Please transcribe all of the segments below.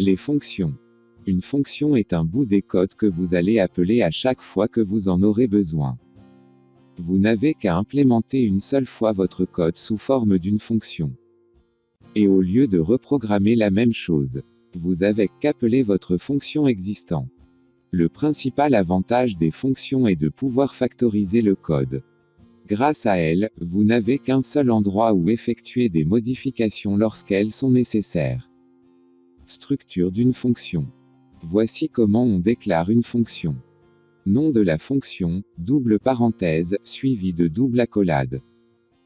Les fonctions. Une fonction est un bout des codes que vous allez appeler à chaque fois que vous en aurez besoin. Vous n'avez qu'à implémenter une seule fois votre code sous forme d'une fonction. Et au lieu de reprogrammer la même chose, vous avez qu'appeler votre fonction existante. Le principal avantage des fonctions est de pouvoir factoriser le code. Grâce à elles, vous n'avez qu'un seul endroit où effectuer des modifications lorsqu'elles sont nécessaires. Structure d'une fonction. Voici comment on déclare une fonction. Nom de la fonction, double parenthèse, suivi de double accolade.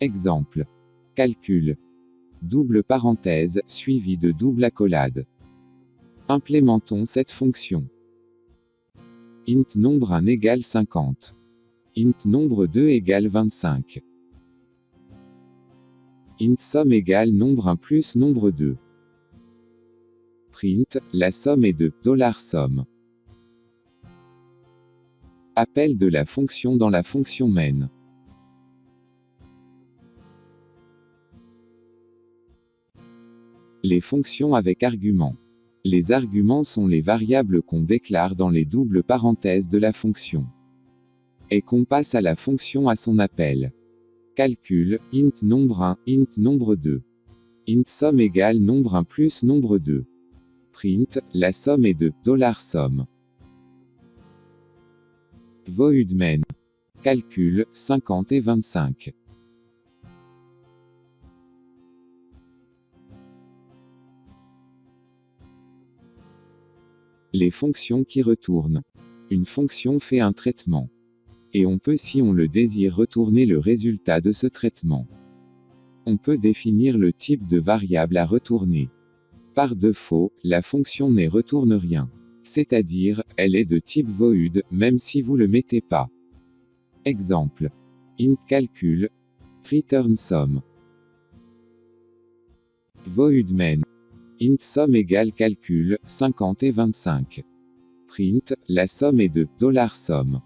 Exemple. Calcul. Double parenthèse, suivi de double accolade. Implémentons cette fonction. Int nombre 1 égale 50. Int nombre 2 égale 25. Int somme égale nombre 1 plus nombre 2. Print, la somme est de $somme. Appel de la fonction dans la fonction main. Les fonctions avec arguments. Les arguments sont les variables qu'on déclare dans les doubles parenthèses de la fonction. Et qu'on passe à la fonction à son appel. Calcul, int nombre 1, int nombre 2. Int somme égale nombre 1 plus nombre 2. Print, la somme est de $somme. Void main. Calcul, 50 et 25. Les fonctions qui retournent. Une fonction fait un traitement. Et on peut, si on le désire, retourner le résultat de ce traitement. On peut définir le type de variable à retourner. Par défaut, la fonction ne retourne rien. C'est-à-dire, elle est de type void, même si vous le mettez pas. Exemple. Int calcul. Return sum. Void main. Int somme égale calcul, 50 et 25. Print, la somme est de $somme.